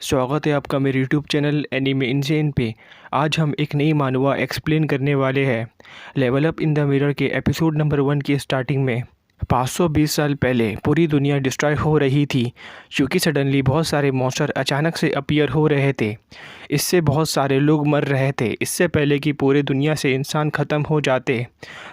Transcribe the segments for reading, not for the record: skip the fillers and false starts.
स्वागत है आपका मेरे यूट्यूब चैनल एनीमे इनसेन पे। आज हम एक नई मानवा एक्सप्लेन करने वाले हैं। Level up in the mirror के एपिसोड नंबर 1 की स्टार्टिंग में 520 साल पहले पूरी दुनिया डिस्ट्रॉय हो रही थी क्योंकि सडनली बहुत सारे मॉन्स्टर अचानक से अपीयर हो रहे थे। इससे बहुत सारे लोग मर रहे थे। इससे पहले कि पूरी दुनिया से इंसान ख़त्म हो जाते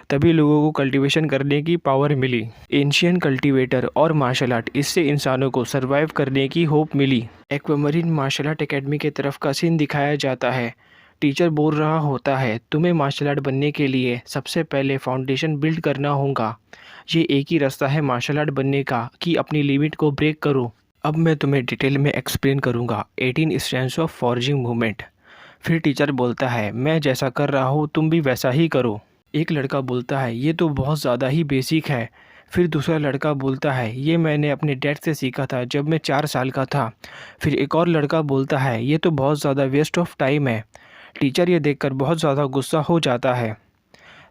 तभी लोगों को कल्टीवेशन करने की पावर मिली। एंशियन कल्टीवेटर और मार्शल आर्ट, इससे इंसानों को सर्वाइव करने की होप मिली। एक्वामरीन मार्शल आर्ट एकेडमी की तरफ का सीन दिखाया जाता है। टीचर बोल रहा होता है, तुम्हें मार्शल आर्ट बनने के लिए सबसे पहले फाउंडेशन बिल्ड करना होगा। ये एक ही रास्ता है मार्शल आर्ट बनने का कि अपनी लिमिट को ब्रेक करो। अब मैं तुम्हें डिटेल में एक्सप्लेन करूँगा 18 स्ट्रैंड्स ऑफ फॉर्जिंग मूवमेंट। फिर टीचर बोलता है, मैं जैसा कर रहा हूँ तुम भी वैसा ही करो। एक लड़का बोलता है, ये तो बहुत ज़्यादा ही बेसिक है। फिर दूसरा लड़का बोलता है, ये मैंने अपने डैड से सीखा था जब मैं 4 साल का था। फिर एक और लड़का बोलता है, ये तो बहुत ज़्यादा वेस्ट ऑफ टाइम है। टीचर ये देखकर बहुत ज़्यादा गुस्सा हो जाता है।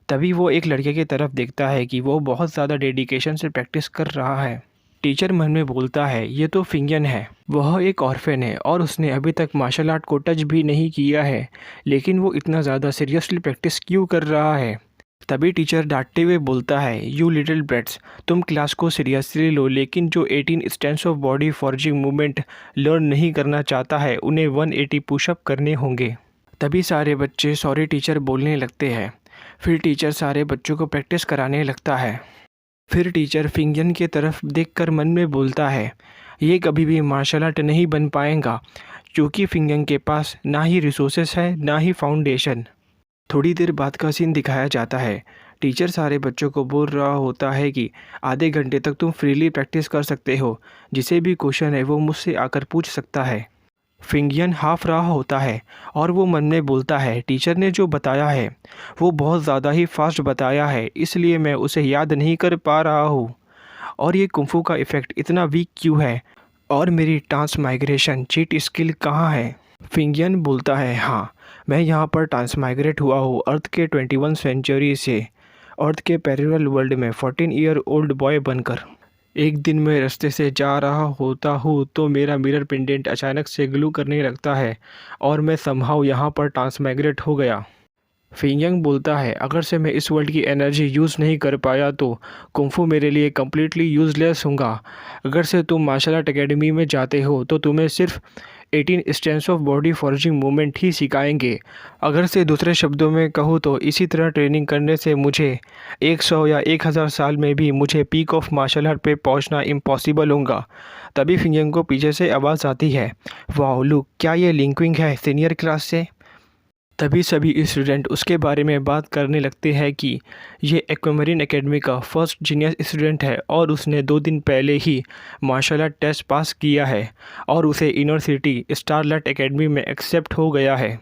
तभी वो एक लड़के की तरफ देखता है कि वो बहुत ज़्यादा डेडिकेशन से प्रैक्टिस कर रहा है। टीचर मन में बोलता है, ये तो फिंगन है। वह एक ऑर्फन है और उसने अभी तक मार्शल आर्ट को टच भी नहीं किया है, लेकिन वो इतना ज़्यादा सीरियसली प्रैक्टिस क्यों कर रहा है। तभी टीचर डांटते हुए बोलता है, यू लिटिल ब्रेट्स, तुम क्लास को सीरियसली लो, लेकिन जो 18 stands of body forging movement learn नहीं करना चाहता है उन्हें 180 पुशअप करने होंगे। तभी सारे बच्चे सॉरी टीचर बोलने लगते हैं। फिर टीचर सारे बच्चों को प्रैक्टिस कराने लगता है। फिर टीचर फिंगन की तरफ देखकर मन में बोलता है, ये कभी भी मार्शल आर्ट नहीं बन पाएगा क्योंकि फिंगन के पास ना ही रिसोर्सेस है ना ही फाउंडेशन। थोड़ी देर बाद का सीन दिखाया जाता है। टीचर सारे बच्चों को बोल रहा होता है कि आधे घंटे तक तुम फ्रीली प्रैक्टिस कर सकते हो, जिसे भी क्वेश्चन है वो मुझसे आकर पूछ सकता है। फिंगियन हाफ रहा होता है और वो मन में बोलता है, टीचर ने जो बताया है वो बहुत ज़्यादा ही फास्ट बताया है, इसलिए मैं उसे याद नहीं कर पा रहा हूँ। और ये कुंफू का इफ़ेक्ट इतना वीक क्यों है, और मेरी ट्रांसमाइग्रेशन चीट स्किल कहाँ है। फिंगियन बोलता है, हाँ मैं यहाँ पर ट्रांसमाइग्रेट हुआ हूँ अर्थ के 21 सेंचुरी से अर्थ के पैरेलल वर्ल्ड में 14 ईयर ओल्ड बॉय बनकर। एक दिन मैं रास्ते से जा रहा होता हूँ तो मेरा मिरर पेंडेंट अचानक से ग्लू करने लगता है और मैं समहाउ यहाँ पर ट्रांसमाइग्रेट हो गया। फिंगयंग बोलता है, अगर से मैं इस वर्ल्ड की एनर्जी यूज़ नहीं कर पाया तो कुंफू मेरे लिए कम्प्लीटली यूज़लेस होगा। अगर से तुम मार्शल आर्ट एकेडमी में जाते हो तो तुम्हें सिर्फ 18 stands of body forging movement ही सिखाएंगे। अगर से दूसरे शब्दों में कहूँ तो इसी तरह ट्रेनिंग करने से मुझे 100 या 1000 साल में भी मुझे पीक ऑफ मार्शल आर्ट पे पहुंचना इम्पॉसिबल होगा। तभी फिंगयंग को पीछे से आवाज़ आती है, वाह लुक, क्या ये लिंकिंग है सीनियर क्लास से। तभी सभी स्टूडेंट उसके बारे में बात करने लगते हैं कि ये एक्वामरीन एकेडमी का फर्स्ट जीनियस स्टूडेंट है और उसने 2 दिन पहले ही मार्शल आर्ट टेस्ट पास किया है और उसे यूनिवर्सिटी स्टारलाइट एकेडमी में एक्सेप्ट हो गया है।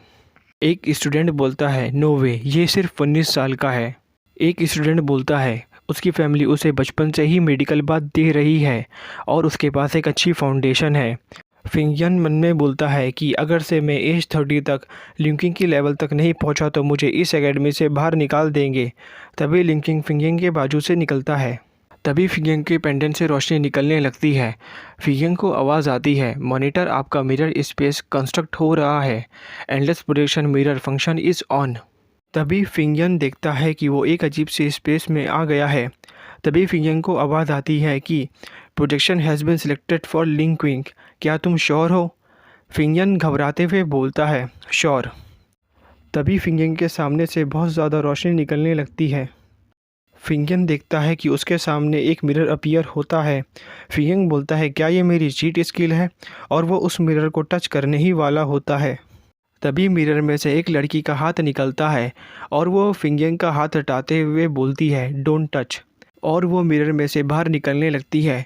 एक स्टूडेंट बोलता है, नो वे, ये सिर्फ 19 साल का है। एक स्टूडेंट बोलता है, उसकी फैमिली उसे बचपन से ही मेडिकल बात दे रही है और उसके पास एक अच्छी फाउंडेशन है। फिंगयन मन में बोलता है कि अगर से मैं एज 30 तक लिंकिंग की लेवल तक नहीं पहुंचा तो मुझे इस एकेडमी से बाहर निकाल देंगे। तभी लिंकिंग फिंगयंग के बाजू से निकलता है। तभी फिंगयंग के पेंडेंट से रोशनी निकलने लगती है। फिंगयंग को आवाज़ आती है, मॉनिटर आपका मिरर स्पेस कंस्ट्रक्ट हो रहा है, endless projection mirror function is on. तभी फिंगयन देखता है कि वो एक अजीब सी स्पेस में आ गया है। तभी फिंगयंग को आवाज़ आती है कि projection has been selected for linking, क्या तुम श्योर हो। फिंगयन घबराते हुए बोलता है, श्योर। तभी फिंगयन के सामने से बहुत ज़्यादा रोशनी निकलने लगती है। फिंगयन देखता है कि उसके सामने एक मिरर अपीयर होता है। फिंगयन बोलता है, क्या ये मेरी चीट स्किल है, और वो उस मिरर को टच करने ही वाला होता है। तभी मिरर में से एक लड़की का हाथ निकलता है और वो फिंगयन का हाथ हटाते हुए बोलती है, डोंट टच, और वो मिरर में से बाहर निकलने लगती है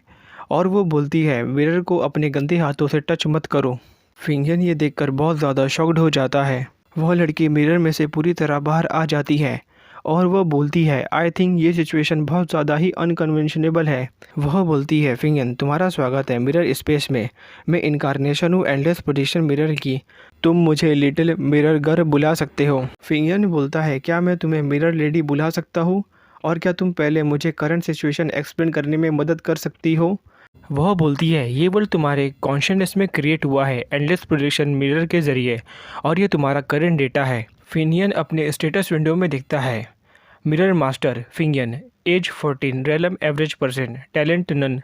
और वो बोलती है, मिरर को अपने गंदे हाथों से टच मत करो। फिंगयन ये देखकर बहुत ज़्यादा शॉक्ड हो जाता है। वह लड़की मिरर में से पूरी तरह बाहर आ जाती है और वह बोलती है, आई थिंक ये सिचुएशन बहुत ज़्यादा ही अनकन्वेंशनेबल है। वह बोलती है, फिंगयन तुम्हारा स्वागत है मिरर स्पेस में, मैं इनकारनेशन हूँ एंडलेस पोजीशन मिरर की, तुम मुझे लिटिल मिरर गर्ल बुला सकते हो। फिंगयन बोलता है, क्या मैं तुम्हें मिरर लेडी बुला सकता हूँ, और क्या तुम पहले मुझे करंट सिचुएशन एक्सप्लेन करने में मदद कर सकती हो। वह बोलती है ये वर्ल्ड तुम्हारे कॉन्शियसनेस में क्रिएट हुआ है एंडलेस प्रोजेक्शन मिरर के ज़रिए और ये तुम्हारा करंट डेटा है। फिनियन अपने स्टेटस विंडो में दिखता है। मिरर मास्टर फिनियन, age 14, realm average person, talent none,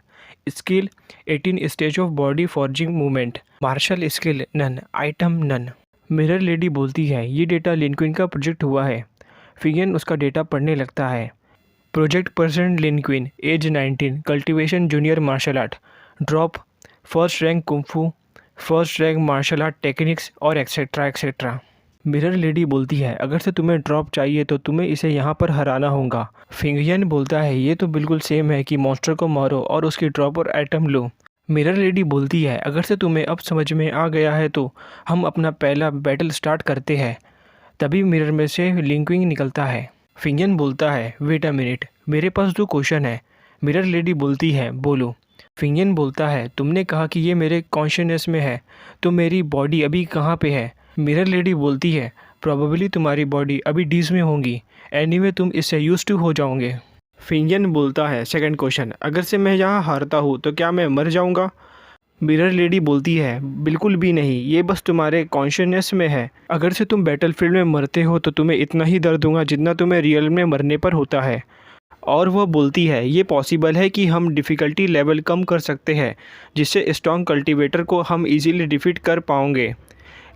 skill 18, stage of body forging movement, martial skill none, item none. Mirror lady बोलती है ये डेटा लिनक्विन का प्रोजेक्ट हुआ है। फिनियन उसका डेटा पढ़ने लगता है। प्रोजेक्ट पर्सन लिनक्विन, age 19, cultivation junior martial art, drop first rank kung fu, first rank martial art techniques और एक्सेट्रा एक्सेट्रा। मिरर लेडी बोलती है अगर से तुम्हें ड्रॉप चाहिए तो तुम्हें इसे यहाँ पर हराना होगा। फिनियन बोलता है ये तो बिल्कुल सेम है कि मॉन्स्टर को मारो और उसकी ड्रॉप और आइटम लो। मिरर लेडी बोलती है अगर से तुम्हें अब समझ में आ गया है तो हम अपना पहला बैटल स्टार्ट करते हैं। तभी मिरर में से लिंक्विन निकलता है। फिनियन बोलता है वेट अ मिनट, मेरे पास 2 क्वेश्चन है। मिरर लेडी बोलती है बोलो। फिनियन बोलता है तुमने कहा कि ये मेरे कॉन्शियसनेस में है, तो मेरी बॉडी अभी कहाँ पे है? मिरर लेडी बोलती है प्रोबेबली तुम्हारी बॉडी अभी डीज में होंगी, एनीवे तुम इससे यूज टू हो जाओगे। फिनियन बोलता है सेकंड क्वेश्चन, अगर से मैं यहाँ हारता हूँ तो क्या मैं मर जाऊँगा? मिरर लेडी बोलती है बिल्कुल भी नहीं, ये बस तुम्हारे कॉन्शियसनेस में है। अगर से तुम बैटलफील्ड में मरते हो तो तुम्हें इतना ही दर्द होगा जितना तुम्हें रियल में मरने पर होता है। और वह बोलती है ये पॉसिबल है कि हम डिफ़िकल्टी लेवल कम कर सकते हैं जिससे स्ट्रॉन्ग कल्टीवेटर को हम इजीली डिफीट कर पाओगे,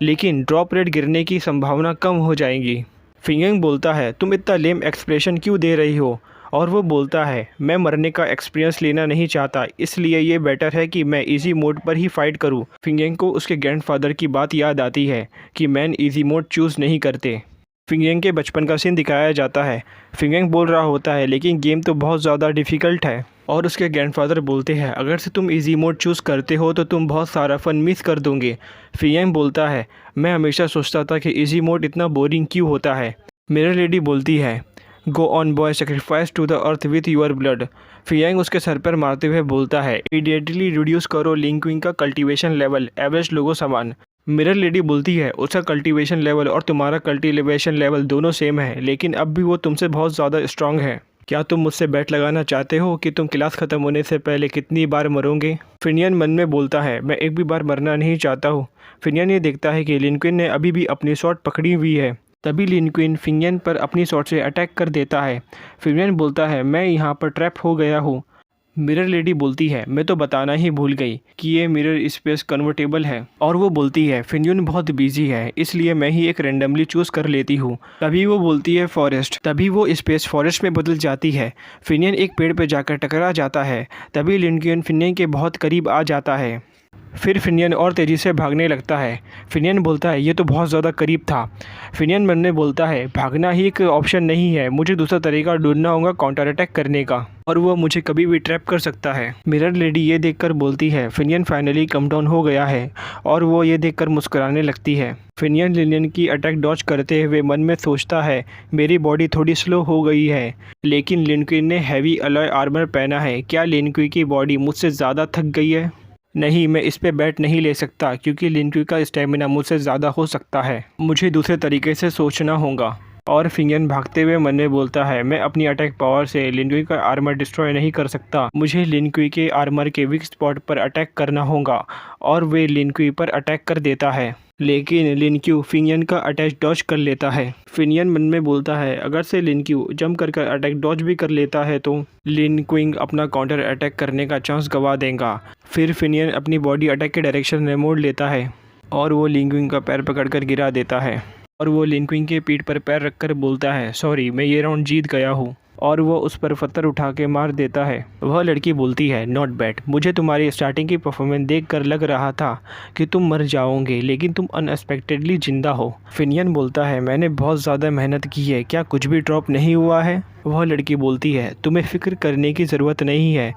लेकिन ड्रॉप रेट गिरने की संभावना कम हो जाएगी। फिनियन बोलता है तुम इतना लेम एक्सप्रेशन क्यों दे रही हो? और वो बोलता है मैं मरने का एक्सपीरियंस लेना नहीं चाहता, इसलिए ये बेटर है कि मैं इजी मोड पर ही फाइट करूं। फिनियन को उसके ग्रैंडफादर की बात याद आती है कि मैन इजी मोड चूज़ नहीं करते। फिनियन के बचपन का सीन दिखाया जाता है। फिनियन बोल रहा होता है लेकिन गेम तो बहुत ज़्यादा डिफ़िकल्ट है, और उसके ग्रैंडफादर बोलते हैं अगर से तुम इजी मोड चूज़ करते हो तो तुम बहुत सारा फन मिस कर दोगे। फिनियन बोलता है मैं हमेशा सोचता था कि इजी मोड इतना बोरिंग क्यों होता है। मिरर लेडी बोलती है go on boy, sacrifice to the earth with your blood. Finnian उसके सर पर मारते हुए बोलता है इमीडिएटली रिड्यूस करो लिंक्विन का कल्टीवेशन लेवल एवरेज लोगों समान। मिरर लेडी बोलती है उसका कल्टीवेशन लेवल और तुम्हारा कल्टीवेशन लेवल दोनों सेम है, लेकिन अब भी वो तुमसे बहुत ज़्यादा स्ट्रांग है। क्या तुम मुझसे बैट लगाना चाहते हो कि तुम क्लास ख़त्म होने से पहले कितनी बार मरोगे? फिनियन मन में बोलता है मैं एक भी बार मरना नहीं चाहता हूँ। फिनियन ये देखता है कि लिनक्विन ने अभी भी अपनी शॉट पकड़ी हुई है। तभी लिनक्विन फिनियन पर अपनी शॉट से अटैक कर देता है। फिनियन बोलता है मैं यहाँ पर ट्रैप हो गया हूँ। मिरर लेडी बोलती है मैं तो बताना ही भूल गई कि ये मिरर स्पेस कन्वर्टेबल है। और वो बोलती है फिनियन बहुत बिजी है इसलिए मैं ही एक रैंडमली चूज़ कर लेती हूँ। तभी वो बोलती है फॉरेस्ट, तभी वो स्पेस फॉरेस्ट में बदल जाती है। फिनियन एक पेड़ पर जाकर टकरा जाता है। तभी लिनक्विन फिनियन के बहुत करीब आ जाता है। फिर फिनियन और तेज़ी से भागने लगता है। फिनियन बोलता है ये तो बहुत ज़्यादा करीब था। फिनियन मन में बोलता है भागना ही एक ऑप्शन नहीं है, मुझे दूसरा तरीका ढूंढना होगा काउंटर अटैक करने का, और वो मुझे कभी भी ट्रैप कर सकता है। मिरर लेडी ये देखकर बोलती है फिनियन फाइनली कम डाउन हो गया है, और वो ये देखकर मुस्कुराने लगती है। फिनियन लिनियन की अटैक डॉज करते हुए मन में सोचता है मेरी बॉडी थोड़ी स्लो हो गई है, लेकिन लिनक्विन ने हैवी अलॉय आर्मर पहना है, क्या लिनक्विन की बॉडी मुझसे ज़्यादा थक गई है? नहीं, मैं इस पे बैट नहीं ले सकता क्योंकि लिनक्विन का स्टेमिना मुझसे ज़्यादा हो सकता है, मुझे दूसरे तरीके से सोचना होगा। और फिनियन भागते हुए मन में बोलता है मैं अपनी अटैक पावर से लिनक्विन का आर्मर डिस्ट्रॉय नहीं कर सकता, मुझे लिनक्विन के आर्मर के वीक स्पॉट पर अटैक करना होगा। और वे लिनक्विन पर अटैक कर देता है, लेकिन लिनक्विन फिनियन का अटैक डॉज कर लेता है। फिनियन मन में बोलता है अगर से लिनक्विन जंप कर अटैक डॉज भी कर लेता है तो लिनक्विन अपना काउंटर अटैक करने का चांस गवा देगा। फिर फिनियन अपनी बॉडी अटैक के डायरेक्शन में मोड़ लेता है और वो लिनक्विन का पैर पकड़कर गिरा देता है, और वो लिनक्विन के पीठ पर पैर रखकर बोलता है सॉरी मैं ये राउंड जीत गया हूँ, और वो उस पर पत्थर उठा के मार देता है। वह लड़की बोलती है नॉट बैड, मुझे तुम्हारी स्टार्टिंग की परफॉर्मेंस देखकर लग रहा था कि तुम मर जाओगे, लेकिन तुम अनएक्सपेक्टेडली जिंदा हो। फिनियन बोलता है मैंने बहुत ज़्यादा मेहनत की है, क्या कुछ भी ड्रॉप नहीं हुआ है? वह लड़की बोलती है तुम्हें फिक्र करने की ज़रूरत नहीं है,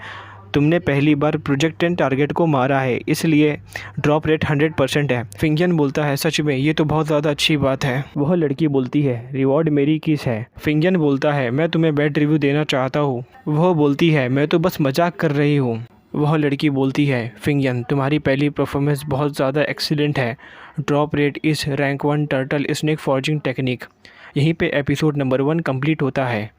तुमने पहली बार प्रोजेक्ट 10 टारगेट को मारा है, इसलिए ड्रॉप रेट 100% है। फिनियन बोलता है सच में, ये तो बहुत ज़्यादा अच्छी बात है। वह लड़की बोलती है रिवॉर्ड मेरी किस है। फिनियन बोलता है मैं तुम्हें बैड रिव्यू देना चाहता हूँ। वह बोलती है मैं तो बस मजाक कर रही हूँ। वह लड़की बोलती है फिनियन तुम्हारी पहली परफॉर्मेंस बहुत ज़्यादा एक्सीलेंट है, ड्रॉप रेट इस rank 1 turtle snake forging technique. यहीं पे एपिसोड नंबर 1 कंप्लीट होता है।